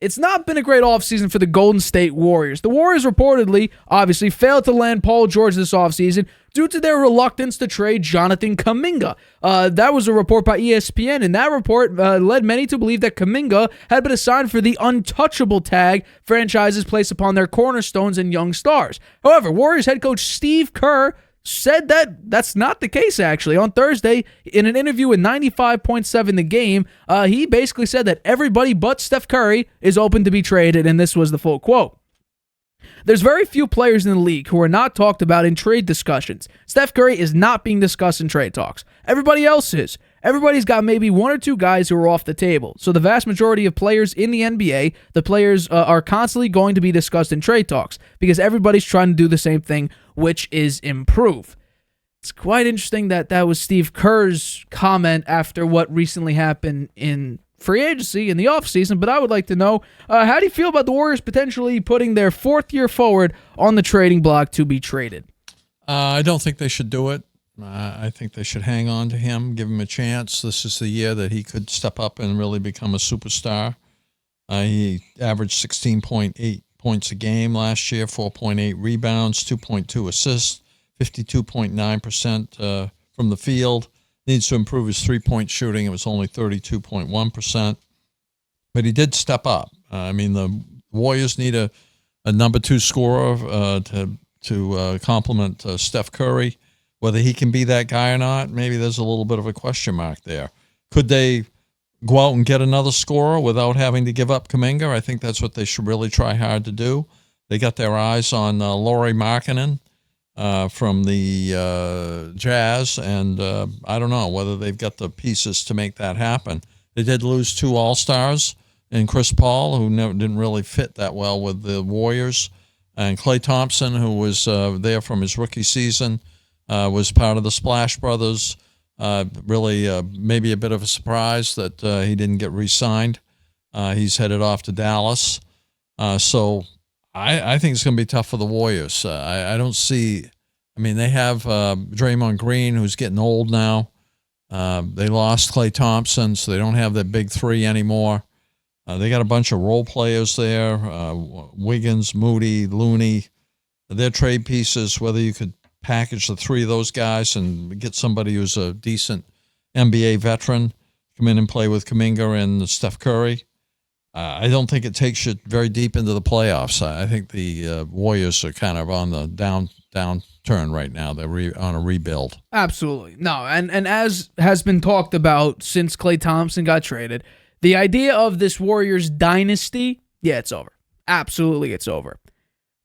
It's not been a great offseason for the Golden State Warriors. The Warriors reportedly, obviously, failed to land Paul George this offseason due to their reluctance to trade Jonathan Kuminga. That was a report by ESPN, and that report led many to believe that Kuminga had been assigned for the untouchable tag franchises place upon their cornerstones and young stars. However, Warriors head coach Steve Kerr said that that's not the case, actually. On Thursday, in an interview with 95.7 The Game, he basically said that everybody but Steph Curry is open to be traded, and this was the full quote. There's very few players in the league who are not talked about in trade discussions. Steph Curry is not being discussed in trade talks. Everybody else is. Everybody's got maybe one or two guys who are off the table. So the vast majority of players in the NBA, the players are constantly going to be discussed in trade talks because everybody's trying to do the same thing, which is improve. It's quite interesting that that was Steve Kerr's comment after what recently happened in free agency in the offseason, but I would like to know, how do you feel about the Warriors potentially putting their fourth year forward on the trading block to be traded? I don't think they should do it. I think they should hang on to him, give him a chance. This is the year that he could step up and really become a superstar. He averaged 16.8 points a game last year, 4.8 rebounds, 2.2 assists, 52.9% from the field. Needs to improve his three-point shooting. It was only 32.1%. But he did step up. The Warriors need a number two scorer to complement Steph Curry. Whether he can be that guy or not, maybe there's a little bit of a question mark there. Could they go out and get another scorer without having to give up Kuminga? I think that's what they should really try hard to do. They got their eyes on Lauri Markkanen from the Jazz, and I don't know whether they've got the pieces to make that happen. They did lose two All-Stars in Chris Paul, who didn't really fit that well with the Warriors, and Klay Thompson, who was there from his rookie season, was part of the Splash Brothers. Really maybe a bit of a surprise that he didn't get re-signed. He's headed off to Dallas. So I think it's going to be tough for the Warriors. I don't see – they have Draymond Green, who's getting old now. They lost Klay Thompson, so they don't have that big three anymore. They got a bunch of role players there, Wiggins, Moody, Looney. They're trade pieces, whether you could package the three of those guys and get somebody who's a decent NBA veteran, come in and play with Kuminga and Steph Curry. I don't think it takes you very deep into the playoffs. I think the Warriors are kind of on the downturn right now. They're on a rebuild. Absolutely. No, and as has been talked about since Klay Thompson got traded, the idea of this Warriors dynasty, yeah, it's over. Absolutely, it's over.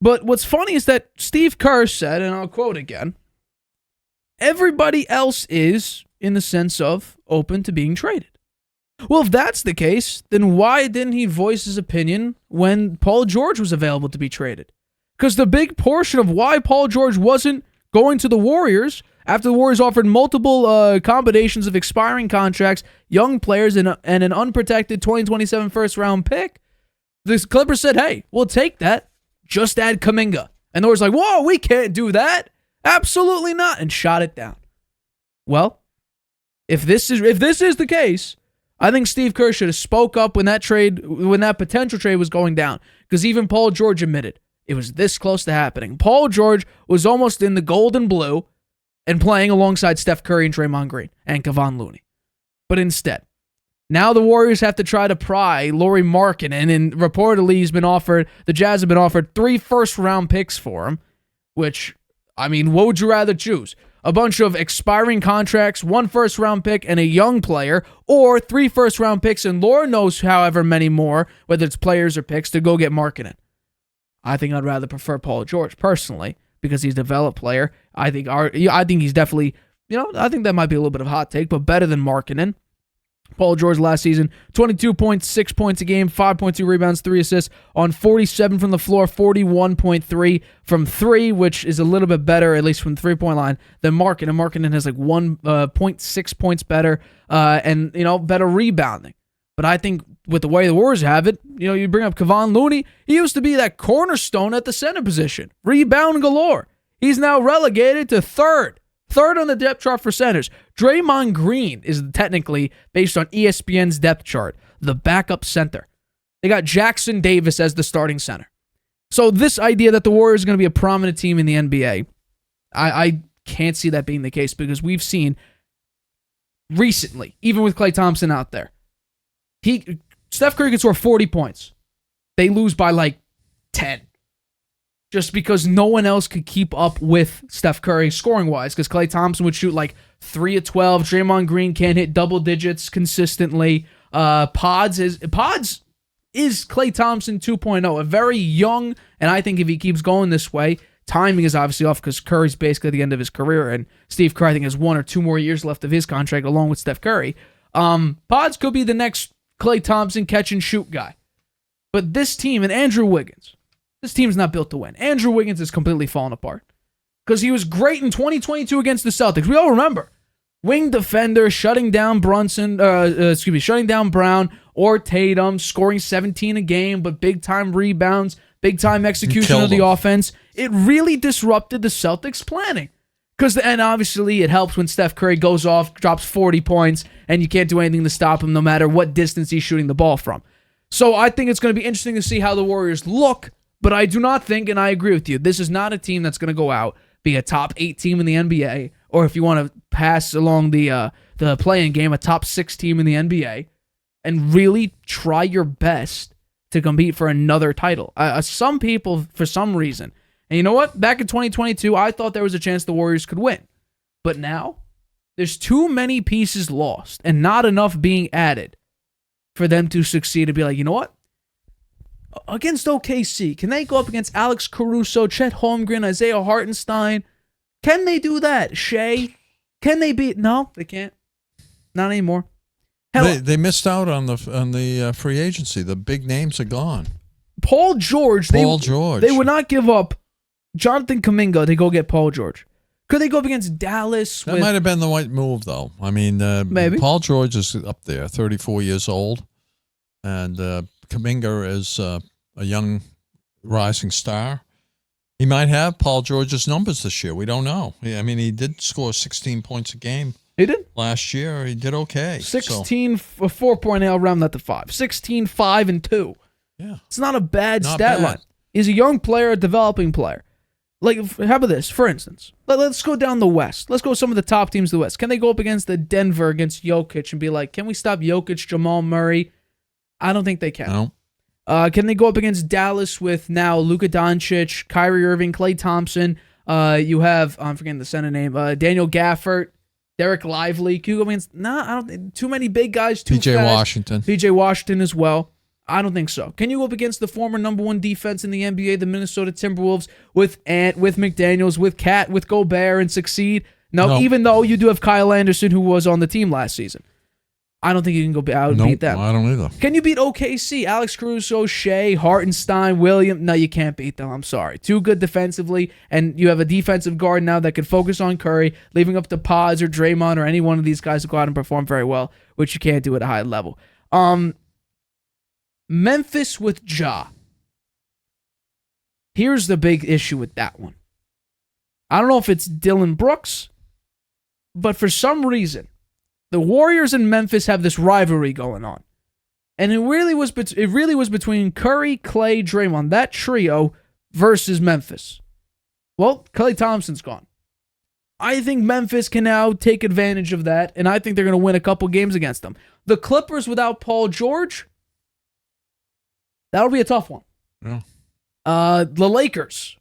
But what's funny is that Steve Kerr said, and I'll quote again, everybody else is, in the sense of, open to being traded. Well, if that's the case, then why didn't he voice his opinion when Paul George was available to be traded? Because the big portion of why Paul George wasn't going to the Warriors, after the Warriors offered multiple combinations of expiring contracts, young players, and an unprotected 2027 first-round pick, the Clippers said, hey, we'll take that. Just add Kuminga. And the Warriors like, whoa, we can't do that. Absolutely not. And shot it down. Well, if this is the case, I think Steve Kerr should have spoke up when that potential trade was going down. Because even Paul George admitted it was this close to happening. Paul George was almost in the gold and blue and playing alongside Steph Curry and Draymond Green and Kevon Looney. But instead, now the Warriors have to try to pry Lauri Markkanen, and reportedly the Jazz have been offered 3 first-round picks for him, which, what would you rather choose? A bunch of expiring contracts, 1 first-round pick, and a young player, or 3 first-round picks and Lord knows however many more, whether it's players or picks, to go get Markkanen. I think I'd rather prefer Paul George, personally, because he's a developed player. I think he's definitely, I think that might be a little bit of a hot take, but better than Markkanen. Paul George last season, 22.6 points a game, 5.2 rebounds, 3 assists on 47 from the floor, 41.3 from 3, which is a little bit better, at least from the three-point line, than Markkanen. Markkanen has 1.6 points better and better rebounding. But I think with the way the Warriors have it, you bring up Kevon Looney, he used to be that cornerstone at the center position, rebound galore. He's now relegated to third on the depth chart for centers. Draymond Green is technically, based on ESPN's depth chart, the backup center. They got Jackson Davis as the starting center. So this idea that the Warriors are going to be a prominent team in the NBA, I can't see that being the case because we've seen recently, even with Klay Thompson out there, Steph Curry can score 40 points. They lose by like 10. Just because no one else could keep up with Steph Curry scoring-wise, because Klay Thompson would shoot like 3 of 12. Draymond Green can't hit double digits consistently. Pods is Klay Thompson 2.0, a very young, and I think if he keeps going this way, timing is obviously off because Curry's basically at the end of his career, and Steve Kerr, I think, has 1 or 2 more years left of his contract along with Steph Curry. Pods could be the next Klay Thompson catch-and-shoot guy. But this team, and Andrew Wiggins, this team's not built to win. Andrew Wiggins is completely fallen apart because he was great in 2022 against the Celtics. We all remember. Wing defender, shutting down Brown or Tatum, scoring 17 a game, but big-time rebounds, big-time execution of the offense. It really disrupted the Celtics' planning. And obviously it helps when Steph Curry goes off, drops 40 points, and you can't do anything to stop him no matter what distance he's shooting the ball from. So I think it's going to be interesting to see how the Warriors look, but I do not think, and I agree with you, this is not a team that's going to go out, be a top 8 team in the NBA, or if you want to pass along the play-in game, a top 6 team in the NBA, and really try your best to compete for another title. Some people, for some reason, and you know what? Back in 2022, I thought there was a chance the Warriors could win. But now, there's too many pieces lost and not enough being added for them to succeed and be like, you know what? Against OKC, can they go up against Alex Caruso, Chet Holmgren, Isaiah Hartenstein? Can they do that? Shea? Can they beat? No, they can't. Not anymore. They missed out on the free agency. The big names are gone. Paul George. They would not give up Jonathan Kuminga to go get Paul George. Could they go up against Dallas? That might have been the right move, though. I mean, maybe. Paul George is up there, 34 years old. And Kuminga is a young rising star. He might have Paul George's numbers this year. We don't know. I mean, he did score 16 points a game. He did? Last year, he did okay. 16, 4.8, round that to 5. 16, 5, and 2. Yeah. It's not a bad stat line. He's a young player, a developing player. Like, how about this? For instance, let's go down the West. Let's go with some of the top teams of the West. Can they go up against the Denver against Jokic and be like, can we stop Jokic, Jamal Murray? I don't think they can. No. Can they go up against Dallas with now Luka Doncic, Kyrie Irving, Klay Thompson? You have, I'm forgetting the center name, Daniel Gafford, Derek Lively. Can you go against, I don't think, too many big guys, too PJ fast. Washington. PJ Washington as well. I don't think so. Can you go up against the former number 1 defense in the NBA, the Minnesota Timberwolves, with Ant, with McDaniels, with Cat, with Gobert, and succeed? No, even though you do have Kyle Anderson, who was on the team last season. I don't think you can go out and beat them. I don't either. Can you beat OKC? Alex Caruso, Shea, Hartenstein, William? No, you can't beat them. I'm sorry. Too good defensively, and you have a defensive guard now that can focus on Curry, leaving up to Pods or Draymond or any one of these guys to go out and perform very well, which you can't do at a high level. Memphis with Ja. Here's the big issue with that one. I don't know if it's Dylan Brooks, but for some reason, the Warriors and Memphis have this rivalry going on. And it really was between Curry, Klay, Draymond, that trio versus Memphis. Well, Klay Thompson's gone. I think Memphis can now take advantage of that, and I think they're going to win a couple games against them. The Clippers without Paul George, that'll be a tough one. Yeah. The Lakers,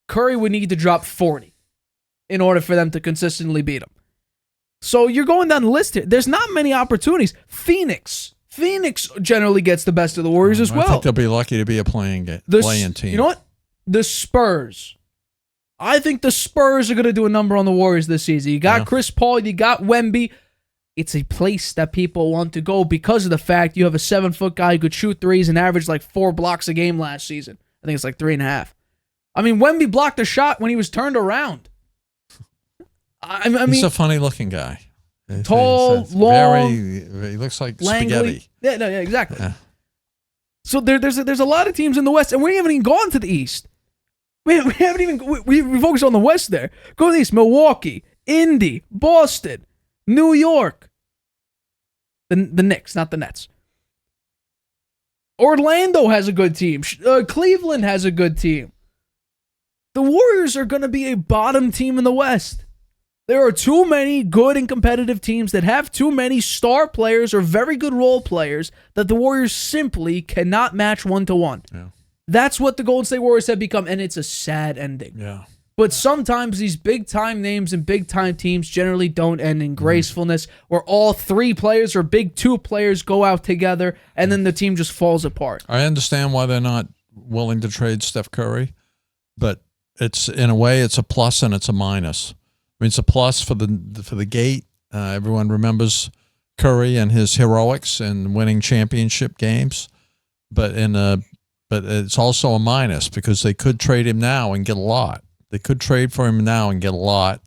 Curry would need to drop 40 in order for them to consistently beat them. So you're going down the list here. There's not many opportunities. Phoenix generally gets the best of the Warriors as well. I think they'll be lucky to be a playing team. You know what? The Spurs. I think the Spurs are going to do a number on the Warriors this season. You got Chris Paul. You got Wemby. It's a place that people want to go because of the fact you have a 7-foot guy who could shoot threes and average like 4 blocks a game last season. I think it's like 3.5. I mean, Wemby blocked a shot when he was turned around. I mean, he's a funny-looking guy. Tall, long. He looks like languid. spaghetti. Yeah, exactly. Yeah. So there's a lot of teams in the West, and we haven't even gone to the East. We haven't even we focused on the West there. Go to the East: Milwaukee, Indy, Boston, New York. The Knicks, not the Nets. Orlando has a good team. Cleveland has a good team. The Warriors are going to be a bottom team in the West. There are too many good and competitive teams that have too many star players or very good role players that the Warriors simply cannot match 1-to-1. Yeah. That's what the Golden State Warriors have become, and it's a sad ending. Yeah. But sometimes these big-time names and big-time teams generally don't end in gracefulness, where all three players or big two players go out together, and then the team just falls apart. I understand why they're not willing to trade Steph Curry, but it's in a way it's a plus and it's a minus. I mean, it's a plus for the gate. Everyone remembers Curry and his heroics and winning championship games, but it's also a minus because they could trade him now and get a lot. They could trade for him now and get a lot,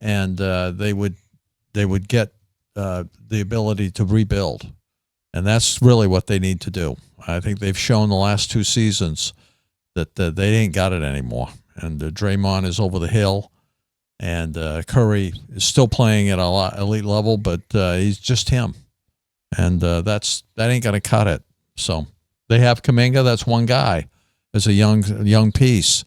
and they would get the ability to rebuild, and that's really what they need to do. I think they've shown the last 2 seasons that they ain't got it anymore, and Draymond is over the hill, and Curry is still playing at a elite level, but he's just him, and that ain't gonna cut it. So they have Kuminga. That's one guy as a young piece.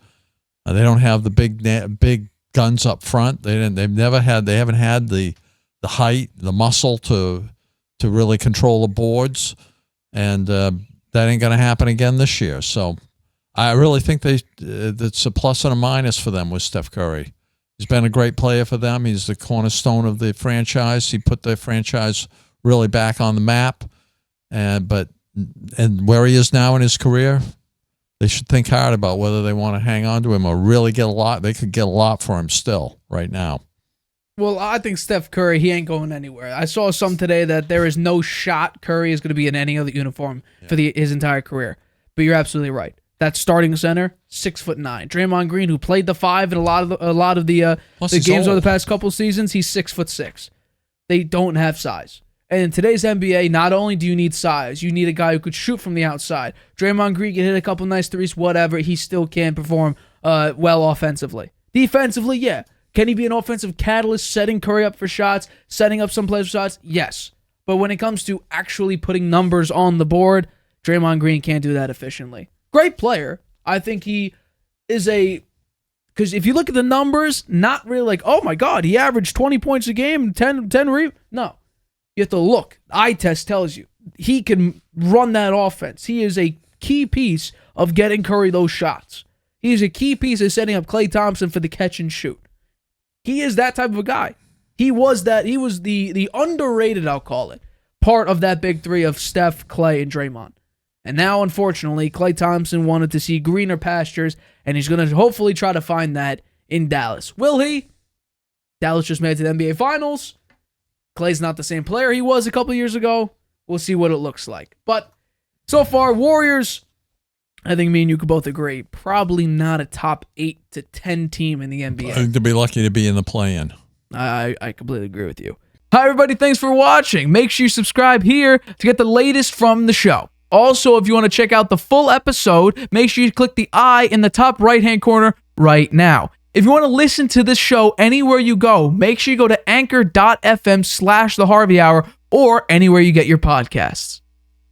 They don't have the big guns up front. They haven't had the height, the muscle to really control the boards, and that ain't going to happen again this year. So I really think it's a plus and a minus for them with Steph Curry. He's been a great player for them. He's the cornerstone of the franchise. He put the franchise really back on the map, and where he is now in his career, they should think hard about whether they want to hang on to him or really get a lot. They could get a lot for him still right now. Well, I think Steph Curry, he ain't going anywhere. I saw some today that there is no shot Curry is going to be in any other uniform for his entire career. But you're absolutely right. That starting center, 6'9". Draymond Green, who played the 5 in a lot of the games over the past couple seasons, he's 6'6". They don't have size. And in today's NBA, not only do you need size, you need a guy who could shoot from the outside. Draymond Green can hit a couple nice threes, whatever. He still can't perform well offensively. Defensively, yeah. Can he be an offensive catalyst, setting Curry up for shots, setting up some plays for shots? Yes. But when it comes to actually putting numbers on the board, Draymond Green can't do that efficiently. Great player. I think he is because if you look at the numbers, not really like, oh my God, he averaged 20 points a game, 10 rebounds. No. You have to look. Eye test tells you he can run that offense. He is a key piece of getting Curry those shots. He is a key piece of setting up Klay Thompson for the catch and shoot. He is that type of a guy. He was the underrated, I'll call it, part of that big three of Steph, Klay, and Draymond. And now, unfortunately, Klay Thompson wanted to see greener pastures, and he's going to hopefully try to find that in Dallas. Will he? Dallas just made it to the NBA Finals. Klay's not the same player he was a couple years ago. We'll see what it looks like. But so far, Warriors, I think me and you could both agree, probably not a top 8 to 10 team in the NBA. I think they'll be lucky to be in the play-in. I completely agree with you. Hi, everybody. Thanks for watching. Make sure you subscribe here to get the latest from the show. Also, if you want to check out the full episode, make sure you click the I in the top right-hand corner right now. If you want to listen to this show anywhere you go, make sure you go to anchor.fm/The Harvey Hour or anywhere you get your podcasts.